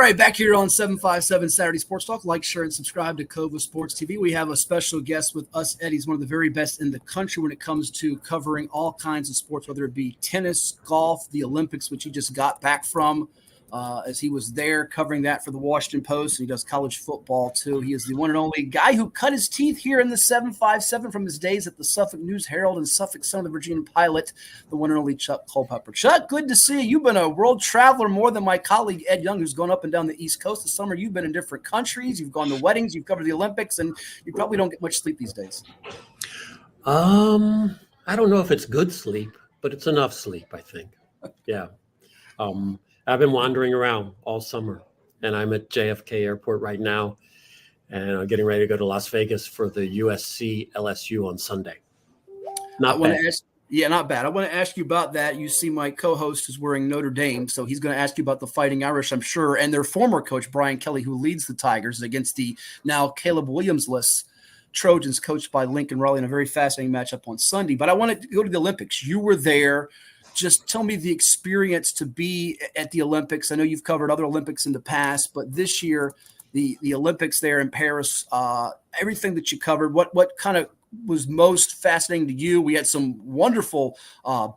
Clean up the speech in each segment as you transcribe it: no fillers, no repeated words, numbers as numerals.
right, back here on 757 Saturday Sports Talk. Like, share, and subscribe to Cova Sports TV. We have a special guest with us, Ed. He's one of the very best in the country when it comes to covering all kinds of sports, whether it be tennis, golf, the Olympics, which he just got back from, as he was there covering that for the Washington Post. And he does college football, too. He is the one and only guy who cut his teeth here in the 757 from his days at the Suffolk News Herald and Suffolk Sun of the Virginia Pilot, the one and only Chuck Culpepper. Chuck, good to see you. You've been a world traveler more than my colleague Ed Young, who's gone up and down the East Coast this summer. You've been in different countries. You've gone to weddings. You've covered the Olympics, and you probably don't get much sleep these days. I don't know if it's good sleep, but it's enough sleep, I think. Yeah. I've been wandering around all summer, and I'm at JFK Airport right now, and I'm getting ready to go to Las Vegas for the USC LSU on Sunday. Not bad. Not bad. I want to ask you about that. You see my co-host is wearing Notre Dame, so he's going to ask you about the Fighting Irish, I'm sure, and their former coach, Brian Kelly, who leads the Tigers against the now Caleb Williams-less Trojans, coached by Lincoln Riley, in a very fascinating matchup on Sunday. But I want to go to the Olympics. You were there. Just tell me the experience to be at the Olympics. I know you've covered other Olympics in the past, but this year, the Olympics there in Paris, everything that you covered, what kind of was most fascinating to you? We had some wonderful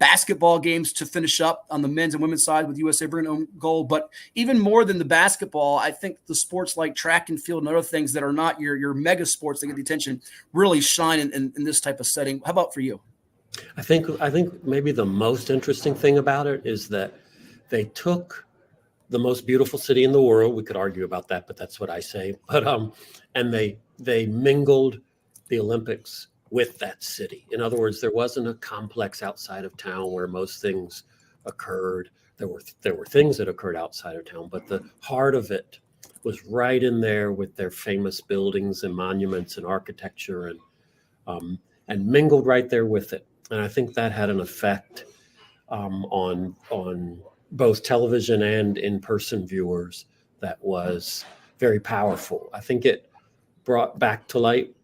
basketball games to finish up on the men's and women's side with USA bringing home gold. But even more than the basketball, I think the sports like track and field and other things that are not your mega sports that get the attention really shine in this type of setting. How about for you? I think maybe the most interesting thing about it is that they took the most beautiful city in the world. We could argue about that, but that's what I say. But and they mingled the Olympics with that city. In other words, there wasn't a complex outside of town where most things occurred. There were things that occurred outside of town, but the heart of it was right in there with their famous buildings and monuments and architecture and mingled right there with it. And I think that had an effect on both television and in-person viewers that was very powerful. I think it brought back to light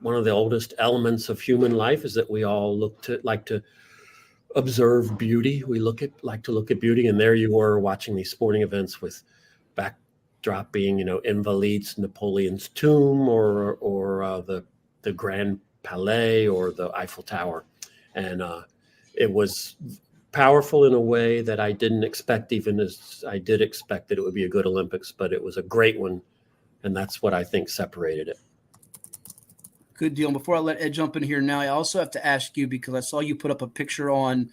one of the oldest elements of human life is that we all like to observe beauty. We like to look at beauty, and there you were watching these sporting events with backdrop being, Invalides, Napoleon's tomb, or the Grand Palais or the Eiffel Tower. And it was powerful in a way that I didn't expect, even as I did expect that it would be a good Olympics, but it was a great one. And that's what I think separated it. Good deal. And before I let Ed jump in here now, I also have to ask you, because I saw you put up a picture on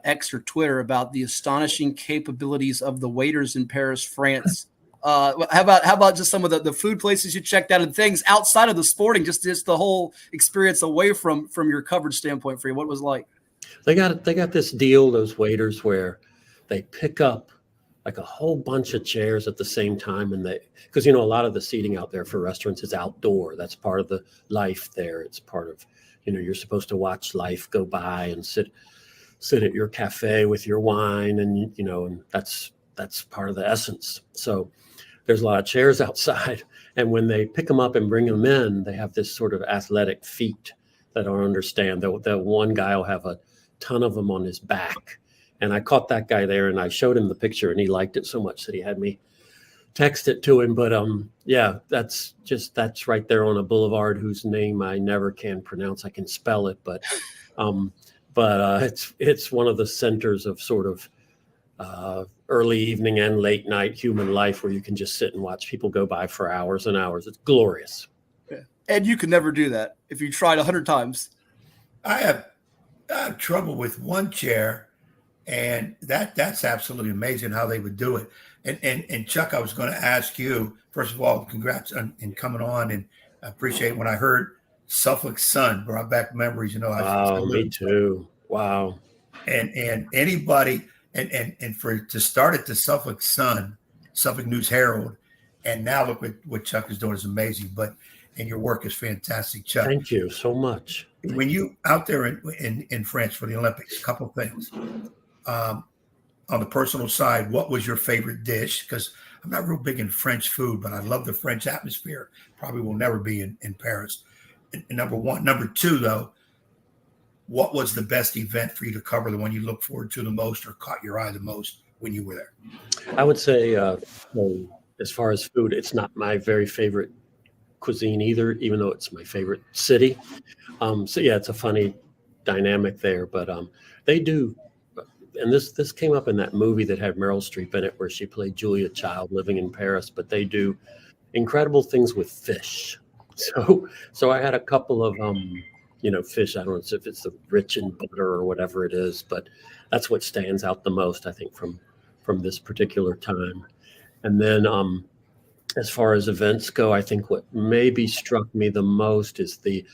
X or Twitter about the astonishing capabilities of the waiters in Paris, France. How about just some of the food places you checked out and things outside of the sporting, just the whole experience away from your coverage standpoint for you? What was it like? They got this deal, those waiters, where they pick up like a whole bunch of chairs at the same time, and because a lot of the seating out there for restaurants is outdoor. That's part of the life there. It's part of you're supposed to watch life go by and sit at your cafe with your wine, and and that's part of the essence. So there's a lot of chairs outside, and when they pick them up and bring them in, they have this sort of athletic feat that I don't understand. The one guy will have a ton of them on his back, and I caught that guy there, and I showed him the picture, and he liked it so much that he had me text it to him. But that's right there on a boulevard whose name I never can pronounce. I can spell it, but it's one of the centers of sort of early evening and late night human life where you can just sit and watch people go by for hours and hours. It's glorious. Yeah. And you can never do that if you tried 100 times. I have trouble with one chair, and that's absolutely amazing how they would do it. And Chuck, I was going to ask you, first of all, congrats on coming on, and I appreciate when I heard Suffolk Sun brought back memories. Me too. Wow. And anybody. And to start at the Suffolk Sun, Suffolk News Herald, and now look what Chuck is doing is amazing. And your work is fantastic, Chuck. Thank you so much. When you out there in France for the Olympics, a couple of things. On the personal side, what was your favorite dish? Because I'm not real big in French food, but I love the French atmosphere. Probably will never be in Paris. And number one. Number two, though, what was the best event for you to cover, the one you looked forward to the most or caught your eye the most when you were there? I would say, well, as far as food, it's not my very favorite cuisine either, even though it's my favorite city. So yeah, it's a funny dynamic there, but they do. And this came up in that movie that had Meryl Streep in it, where she played Julia Child living in Paris. But they do incredible things with fish. So I had a couple of fish. I don't know if it's the rich in butter or whatever it is, but that's what stands out the most, I think, from this particular time. And then as far as events go, I think what maybe struck me the most is the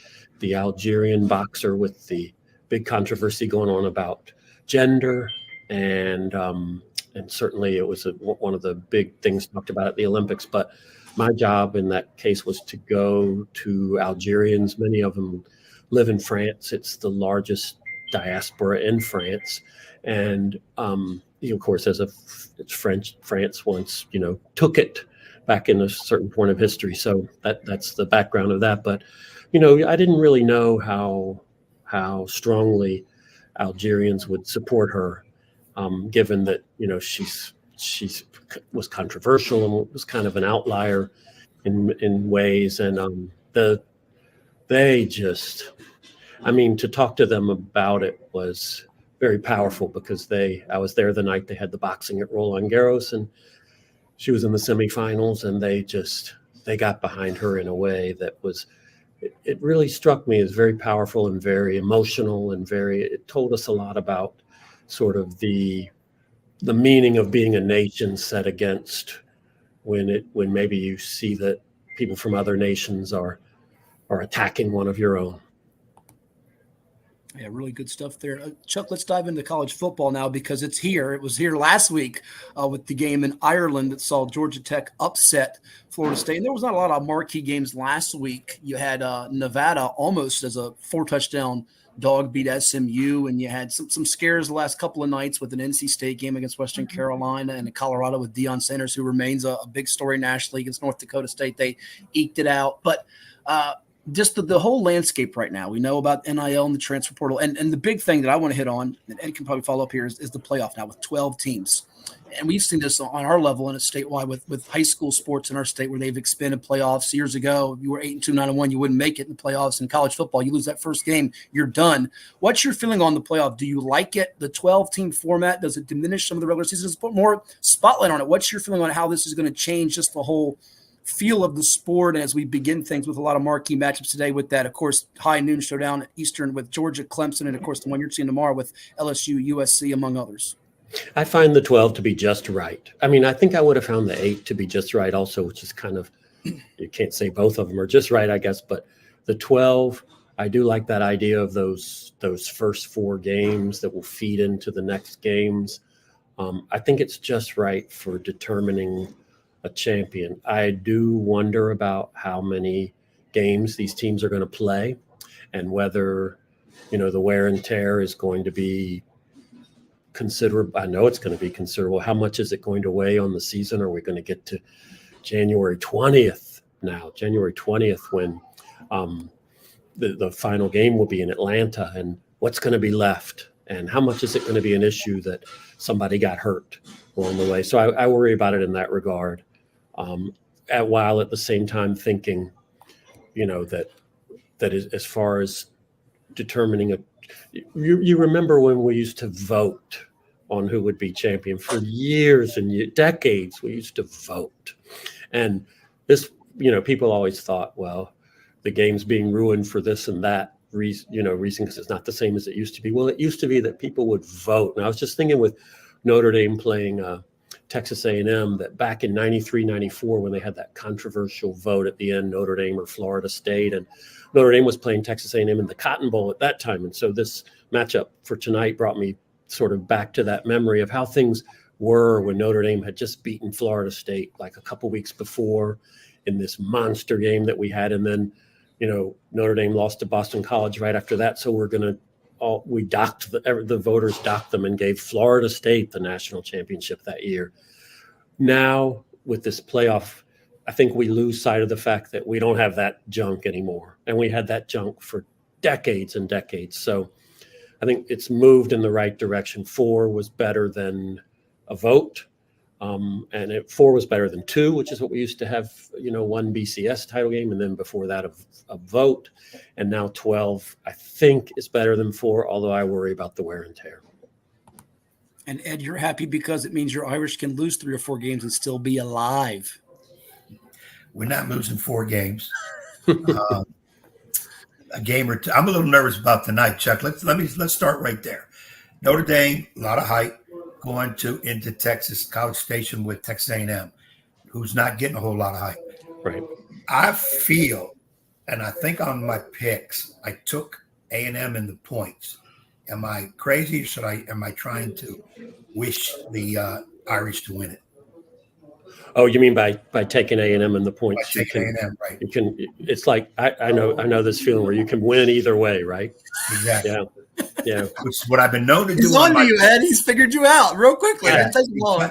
Algerian boxer with the big controversy going on about gender, and certainly it was one of the big things talked about at the Olympics. But my job in that case was to go to Algerians. Many of them live in France. It's the largest diaspora in France, and of course, it's French. France once took it back in a certain point of history. So that's the background of that. But I didn't really know how strongly Algerians would support her, given that she's was controversial and was kind of an outlier in ways. And they just, to talk to them about it was very powerful, because I was there the night they had the boxing at Roland Garros, and she was in the semifinals, and they got behind her in a way that was, it really struck me as very powerful and very emotional, and it told us a lot about sort of the meaning of being a nation set against when maybe you see that people from other nations are attacking one of your own. Yeah, really good stuff there. Chuck, let's dive into college football now, because it's here. It was here last week with the game in Ireland that saw Georgia Tech upset Florida State. And there was not a lot of marquee games last week. You had Nevada almost as a 4-touchdown dog beat SMU, and you had some scares the last couple of nights with an NC State game against Western Carolina, and in Colorado with Deion Sanders, who remains a big story nationally, against North Dakota State. They eked it out. But just the whole landscape right now. We know about NIL and the transfer portal. And the big thing that I want to hit on, and Ed can probably follow up here, is the playoff now with 12 teams. And we've seen this on our level and it's statewide with high school sports in our state, where they've expanded playoffs. Years ago, you were 8-2, 9-1, you wouldn't make it in the playoffs. In college football, you lose that first game, you're done. What's your feeling on the playoff? Do you like it, the 12-team format? Does it diminish some of the regular seasons? Put more spotlight on it. What's your feeling on how this is going to change just the whole feel of the sport as we begin things with a lot of marquee matchups today, with that, of course, high noon showdown Eastern with Georgia, Clemson, and of course the one you're seeing tomorrow with LSU, USC, among others? I find the 12 to be just right. I think I would have found the 8 to be just right also, which is kind of, you can't say both of them are just right, I guess, but the 12, I do like that idea of those first 4 games that will feed into the next games. I think it's just right for determining a champion. I do wonder about how many games these teams are going to play, and whether, the wear and tear is going to be considerable. I know it's going to be considerable. How much is it going to weigh on the season? Are we going to get to January 20th now? January 20th, when the final game will be in Atlanta, and what's going to be left? And how much is it going to be an issue that somebody got hurt along the way? So I worry about it in that regard. While at the same time thinking, that is, as far as determining you remember when we used to vote on who would be champion for years and decades. We used to vote, and this, people always thought, well, the game's being ruined for this and that reason, because it's not the same as it used to be. Well, it used to be that people would vote. And I was just thinking with Notre Dame playing Texas A&M, that back in 93, 94, when they had that controversial vote at the end, Notre Dame or Florida State, and Notre Dame was playing Texas A&M in the Cotton Bowl at that time. And so this matchup for tonight brought me sort of back to that memory of how things were when Notre Dame had just beaten Florida State like a couple weeks before in this monster game that we had. And then, Notre Dame lost to Boston College right after that. So we docked the voters docked them and gave Florida State the national championship that year. Now with this playoff, I think we lose sight of the fact that we don't have that junk anymore. And we had that junk for decades and decades. So I think it's moved in the right direction. 4 was better than a vote. And 4 was better than 2, which is what we used to have, one BCS title game. And then before that, a vote. And now 12, I think, is better than 4, although I worry about the wear and tear. And Ed, you're happy because it means your Irish can lose 3 or 4 games and still be alive. We're not losing 4 games. A game or two. I'm a little nervous about tonight, Chuck. Let's start right there. Notre Dame, a lot of hype going into Texas, College Station with Texas A&M, who's not getting a whole lot of hype. Right. I feel, and I think on my picks, I took A&M in the points. Am I crazy, or am I trying to wish the Irish to win it? Oh, you mean by taking A&M in the points? By taking A&M, right? You can. It's like I know this feeling where you can win either way, right? Exactly. Yeah. Which is what I've been known to do. He's on to you, Ed. He's figured you out real quickly. Yeah. It takes long.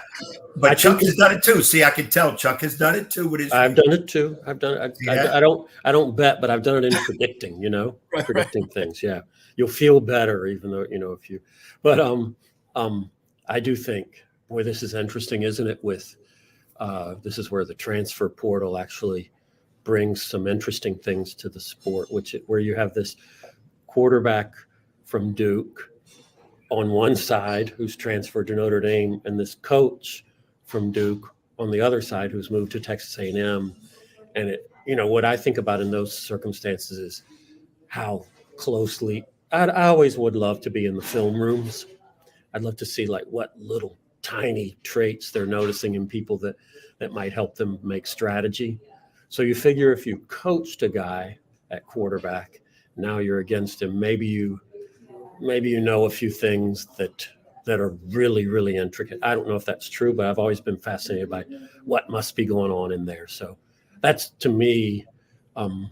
But Chuck has done it too. See, I can tell Chuck has done it too with his. I've done it too. I've done it. Yeah. I don't bet, but I've done it in predicting. Predicting things. Yeah, you'll feel better, even though if you. But I do think, boy, this is interesting, isn't it? With this is where the transfer portal actually brings some interesting things to the sport, where you have this quarterback from Duke on one side who's transferred to Notre Dame, and this coach from Duke on the other side who's moved to Texas A&M. And what I think about in those circumstances is how closely I always would love to be in the film rooms. I'd love to see like what little tiny traits they're noticing in people that might help them make strategy. So you figure if you coached a guy at quarterback, now you're against him, maybe you know a few things that are really, really intricate. I don't know if that's true, but I've always been fascinated by what must be going on in there. So that's, to me, one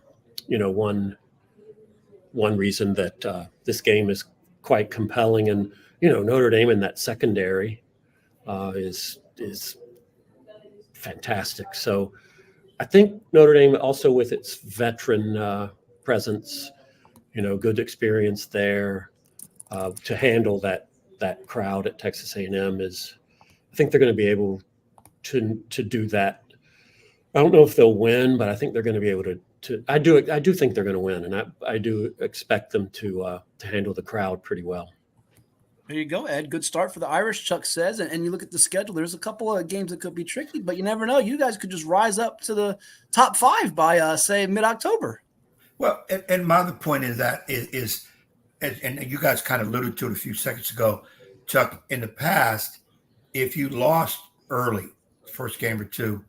reason that this game is quite compelling. And, Notre Dame in that secondary is fantastic. So I think Notre Dame also with its veteran presence, good experience there to handle that crowd at Texas A&M I think they're going to be able to do that. I don't know if they'll win, but I think they're going to be able to. I do think they're going to win, and I do expect them to handle the crowd pretty well. There you go, Ed. Good start for the Irish, Chuck says. And you look at the schedule, there's a couple of games that could be tricky, but you never know. You guys could just rise up to the top 5 by, say, mid-October. Well, and my other point is that is and you guys kind of alluded to it a few seconds ago, Chuck, in the past, if you lost early, first game or two,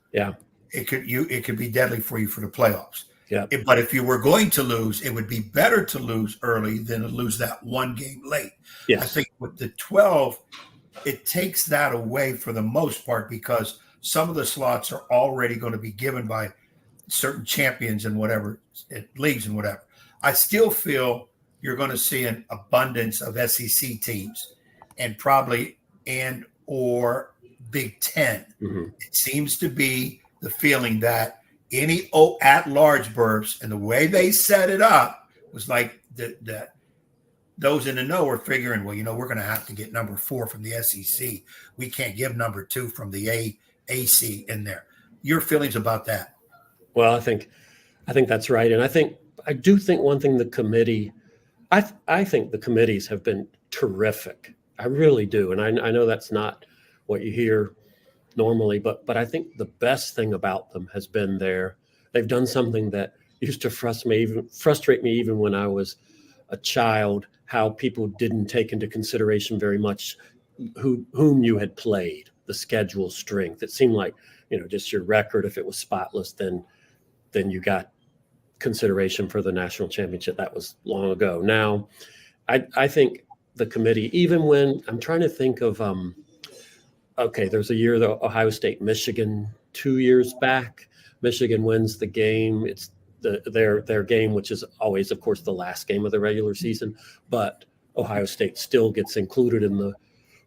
it could be deadly for you for the playoffs. Yeah. But if you were going to lose, it would be better to lose early than to lose that one game late. Yes. I think with the 12, it takes that away for the most part because some of the slots are already going to be given by certain champions and whatever, leagues and whatever. I still feel you're going to see an abundance of SEC teams and probably or Big Ten. Mm-hmm. It seems to be the feeling that any at-large berths and the way they set it up was like that those in the know are figuring, well, we're going to have to get number 4 from the SEC. We can't give number 2 from the AC in there. Your feelings about that? Well, I think that's right. And I do think one thing the committee, I think the committees have been terrific. I really do. And I know that's not what you hear normally, but I think the best thing about them has been they've done something that used to frustrate me even when I was a child, how people didn't take into consideration very much whom you had played, the schedule strength. It seemed like, just your record, if it was spotless, then you got consideration for the national championship. That was long ago. Now, I think the committee, even when I'm trying to think of, there's a year, the Ohio State, Michigan, 2 years back, Michigan wins the game. It's their game, which is always, of course, the last game of the regular season, but Ohio State still gets included in the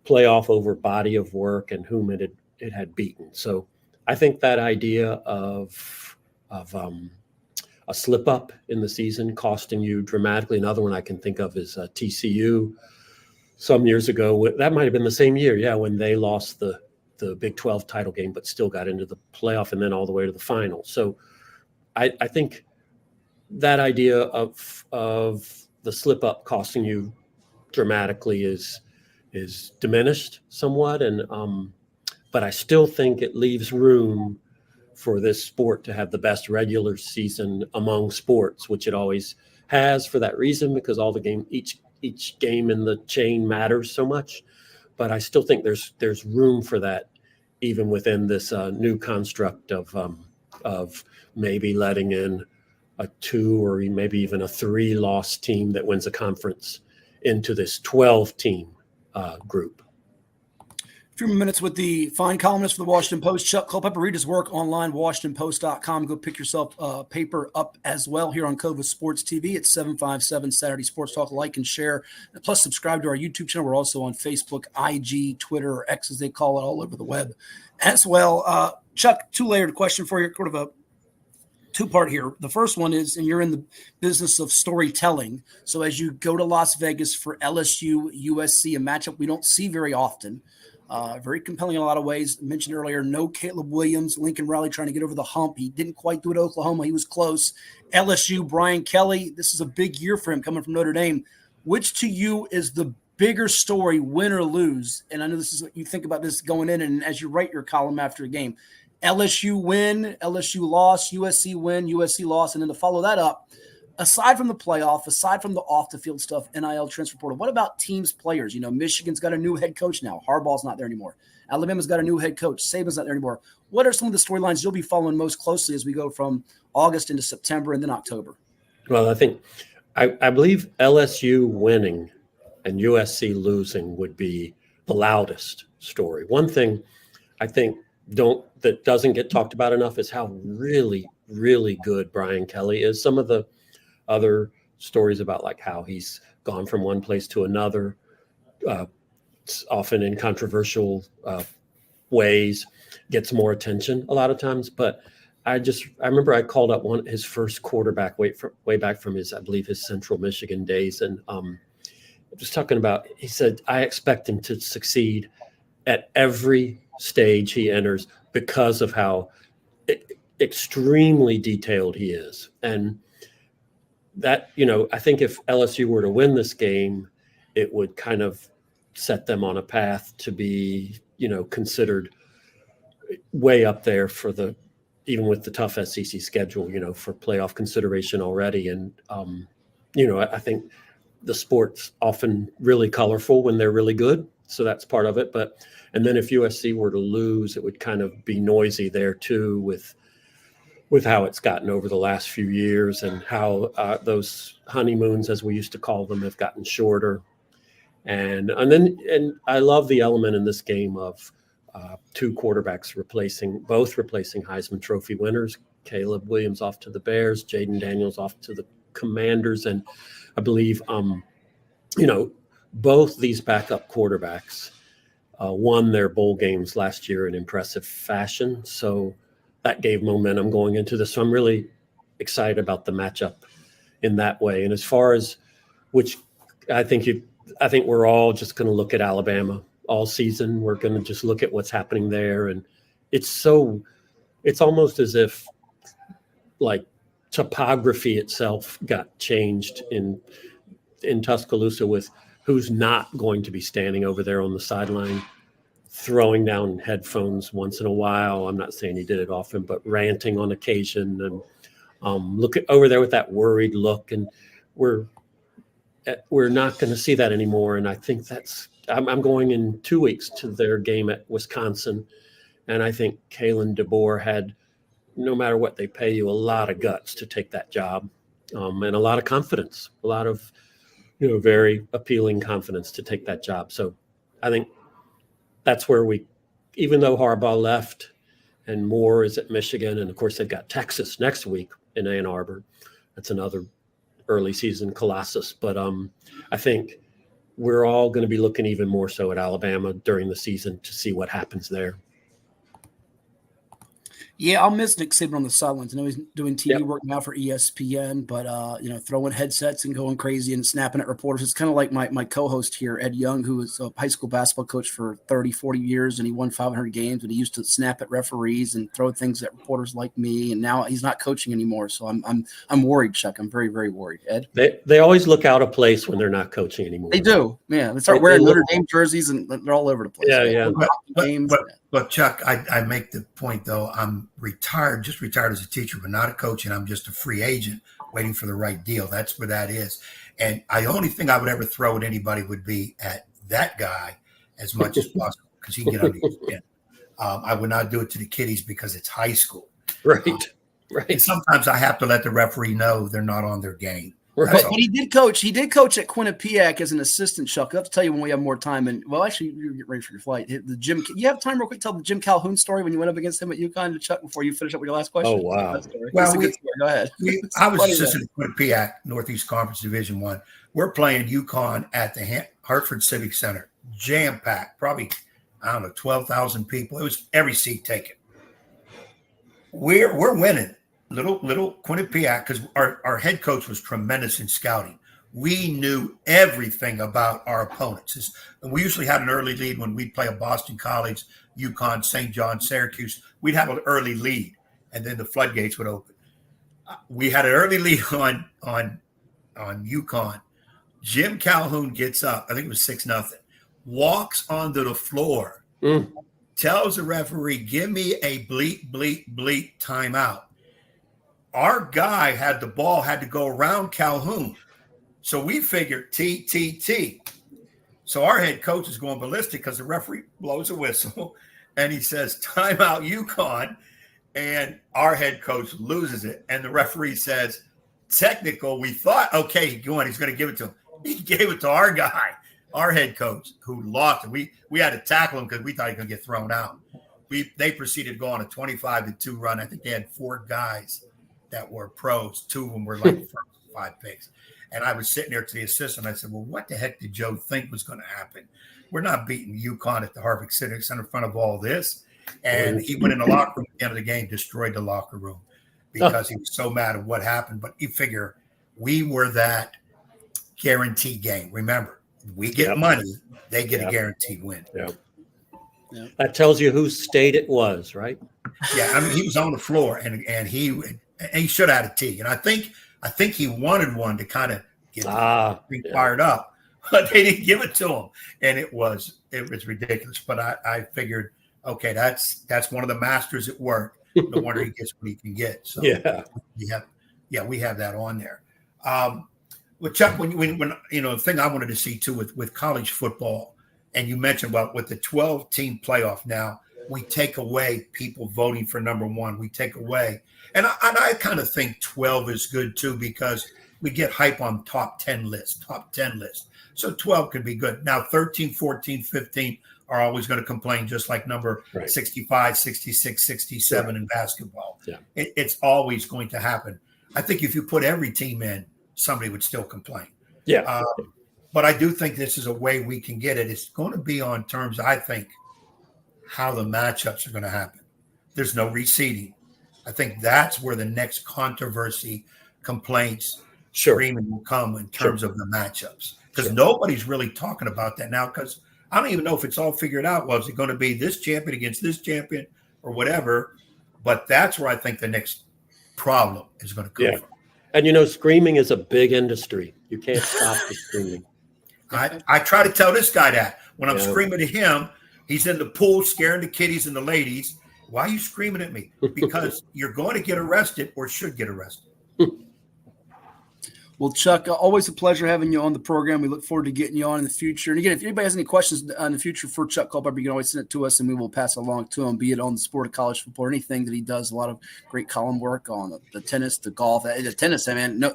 playoff over body of work and whom it had beaten. So I think that idea of a slip up in the season costing you dramatically. Another one I can think of is TCU some years ago. That might have been the same year, yeah, when they lost the Big 12 title game, but still got into the playoff and then all the way to the final. So I think that idea of the slip up costing you dramatically is diminished somewhat, and but I still think it leaves room for this sport to have the best regular season among sports, which it always has for that reason, because all the game, each game in the chain matters so much. But I still think there's room for that, even within this new construct of maybe letting in a 2 or maybe even a 3-loss team that wins a conference into this 12-team group. A few minutes with the fine columnist for the Washington Post, Chuck Culpepper. Read his work online, WashingtonPost.com. Go pick yourself a paper up as well here on Cova Sports TV at 757 Saturday Sports Talk. Like and share. Plus, subscribe to our YouTube channel. We're also on Facebook, IG, Twitter, or X as they call it, all over the web as well. Chuck, 2-layered question for you, sort of a two-part here. The first one is, and you're in the business of storytelling. So as you go to Las Vegas for LSU, USC, a matchup we don't see very often, very compelling in a lot of ways. I mentioned earlier, no Caleb Williams, Lincoln Riley trying to get over the hump. He didn't quite do it at Oklahoma. He was close. LSU, Brian Kelly, this is a big year for him coming from Notre Dame. Which to you is the bigger story, win or lose? And I know this is what you think about this going in and as you write your column after a game. LSU win, LSU loss, USC win, USC loss, and then to follow that up, aside from the playoff, aside from the off-the-field stuff, NIL transfer portal, what about teams, players? You know, Michigan's got a new head coach now. Harbaugh's not there anymore. Alabama's got a new head coach. Saban's not there anymore. What are some of the storylines you'll be following most closely as we go from August into September and then October? Well, I think I believe LSU winning and USC losing would be the loudest story. One thing I think that doesn't get talked about enough is how really, really good Brian Kelly is. Some of the other stories about like how he's gone from one place to another, often in controversial ways, gets more attention a lot of times. But I remember I called up his first quarterback way back from I believe his Central Michigan days, and just talking about, he said, I expect him to succeed at every stage he enters because of how extremely detailed he is. And that, I think if LSU were to win this game, it would kind of set them on a path to be, considered way up there even with the tough SEC schedule, for playoff consideration already. And, I think the sport's often really colorful when they're really good. So that's part of it. And then if USC were to lose, it would kind of be noisy there too, with how it's gotten over the last few years and how those honeymoons, as we used to call them, have gotten shorter. And I love the element in this game of two quarterbacks both replacing Heisman Trophy winners. Caleb Williams off to the Bears, Jaden Daniels off to the Commanders, and I believe both these backup quarterbacks won their bowl games last year in impressive fashion. So that gave momentum going into this. So I'm really excited about the matchup in that way. And as far as which I think we're all just going to look at Alabama all season. We're going to just look at what's happening there. And it's almost as if like topography itself got changed in Tuscaloosa with who's not going to be standing over there on the sideline, throwing down headphones once in a while. I'm not saying he did it often, but ranting on occasion, and look over there with that worried look. And we're not going to see that anymore. And I think I'm going in 2 weeks to their game at Wisconsin. And I think Kalen DeBoer had, no matter what they pay you, a lot of guts to take that job, and a lot of confidence, a lot of, very appealing confidence to take that job. So I think that's where even though Harbaugh left and Moore is at Michigan, and of course they've got Texas next week in Ann Arbor. That's another early season colossus. But I think we're all going to be looking even more so at Alabama during the season to see what happens there. Yeah, I'll miss Nick Saban on the sidelines. I know he's doing TV Yep. work now for ESPN, but throwing headsets and going crazy and snapping at reporters. It's kind of like my co-host here, Ed Young, who was a high school basketball coach for 30, 40 years, and he won 500 games, but he used to snap at referees and throw things at reporters like me, and now he's not coaching anymore. So I'm worried, Chuck. I'm very, very worried. Ed? They always look out of place when they're not coaching anymore. They do. Yeah, they start wearing Notre Dame jerseys, and they're all over the place. Yeah. But Chuck, I make the point, though, I'm just retired as a teacher, but not a coach, and I'm just a free agent waiting for the right deal. That's where that is. And the only thing I would ever throw at anybody would be at that guy as much as possible, because he can get under your skin. I would not do it to the kiddies because it's high school. Right. And sometimes I have to let the referee know they're not on their game. Right. But he did coach at Quinnipiac as an assistant, Chuck. I'll have to tell you when we have more time. And well, actually, you get ready for your flight. You have time real quick to tell the Jim Calhoun story when you went up against him at UConn, Chuck, before you finish up with your last question. Oh, wow. Well, go ahead. I was assistant at Quinnipiac, Northeast Conference Division I. We're playing UConn at the Hartford Civic Center, jam-packed, probably, 12,000 people. It was every seat taken. We're winning. Little Quinnipiac, because our head coach was tremendous in scouting. We knew everything about our opponents. And we usually had an early lead when we'd play a Boston College, UConn, St. John, Syracuse. We'd have an early lead, and then the floodgates would open. We had an early lead on UConn. Jim Calhoun gets up. I think it was 6-0. Walks onto the floor. Tells the referee, give me a bleep, bleep, bleep timeout. Our guy had the ball, had to go around Calhoun. So we figured T. So our head coach is going ballistic because the referee blows a whistle and he says, timeout UConn. And our head coach loses it. And the referee says, technical. We thought, okay, he's going to give it to him. He gave it to our guy, our head coach, who lost it. We had to tackle him because we thought he was going to get thrown out. They proceeded to go on a 25-2 run. I think they had 4 guys that were pros. 2 of them were like first 5 picks. And I was sitting there to the assistant. I said, well, what the heck did Joe think was going to happen? We're not beating UConn at the Hartford Civic Center in front of all this. And he went in the locker room at the end of the game, destroyed the locker room because he was so mad at what happened. But you figure we were that guaranteed game. Remember, we get money, they get a guaranteed win. Yeah. That tells you whose state it was, right? Yeah, I mean, he was on the floor, and he should have had a tee. And I think he wanted one to kind of get fired up, but they didn't give it to him, and it was ridiculous. But I figured, okay, that's one of the masters at work. No wonder he gets what he can get. So we have that on there. Well, Chuck, when the thing I wanted to see too with college football, and you mentioned about with the 12-team playoff now, we take away people voting for number 1. We take away, and I kind of think 12 is good too because we get hype on top 10 lists. So 12 could be good. Now 13, 14, 15 are always going to complain, just like number 65, 66, 67 in basketball. Yeah. It's always going to happen. I think if you put every team in, somebody would still complain. Yeah. But I do think this is a way we can get it. It's going to be on terms, I think, how the matchups are going to happen. There's no reseeding. I think that's where the next controversy, complaints, screaming will come in terms of the matchups. Because nobody's really talking about that now, because I don't even know if it's all figured out. Was it going to be this champion against this champion or whatever? But that's where I think the next problem is going to come from. And, screaming is a big industry. You can't stop the screaming. I try to tell this guy that. When I'm screaming at him, he's in the pool scaring the kiddies and the ladies. Why are you screaming at me? Because you're going to get arrested or should get arrested. Well, Chuck, always a pleasure having you on the program. We look forward to getting you on in the future. And again, if anybody has any questions in the future for Chuck Culpepper, you can always send it to us and we will pass it along to him, be it on the sport of college football or anything that he does. A lot of great column work on the tennis, the golf, the tennis. I mean, no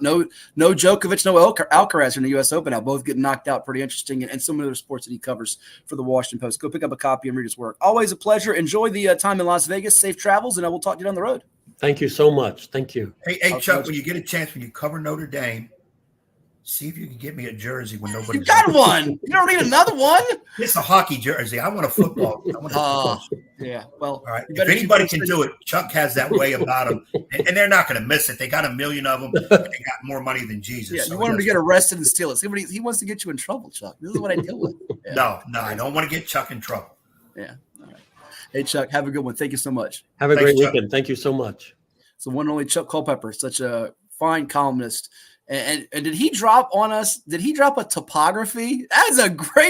Djokovic, no Alcaraz in the U.S. Open now, both getting knocked out. Pretty interesting. And some other sports that he covers for the Washington Post. Go pick up a copy and read his work. Always a pleasure. Enjoy the time in Las Vegas. Safe travels, and I will talk to you down the road. Thank you so much. Thank you. Hey, Chuck, when you get a chance, when you cover Notre Dame, See if you can get me a jersey when You nobody's got looking. one. You don't need another one. It's a hockey jersey. I want a football. I want a football. Yeah. Well, All right. you If better keep anybody those can things- do it, Chuck has that way about him, and they're not going to miss it. They got a million of them. And they got more money than Jesus. Yeah, so you want him to he get doesn't- arrested and steal it. He wants to get you in trouble, Chuck. This is what I deal with. Yeah. No, I don't want to get Chuck in trouble. Yeah. All right. Hey, Chuck, have a good one. Thank you so much. Have a Thanks, great Chuck. weekend. Thank you so much. So one and only Chuck Culpepper, such a fine columnist. And did he drop on us? Did he drop a topography? That is a great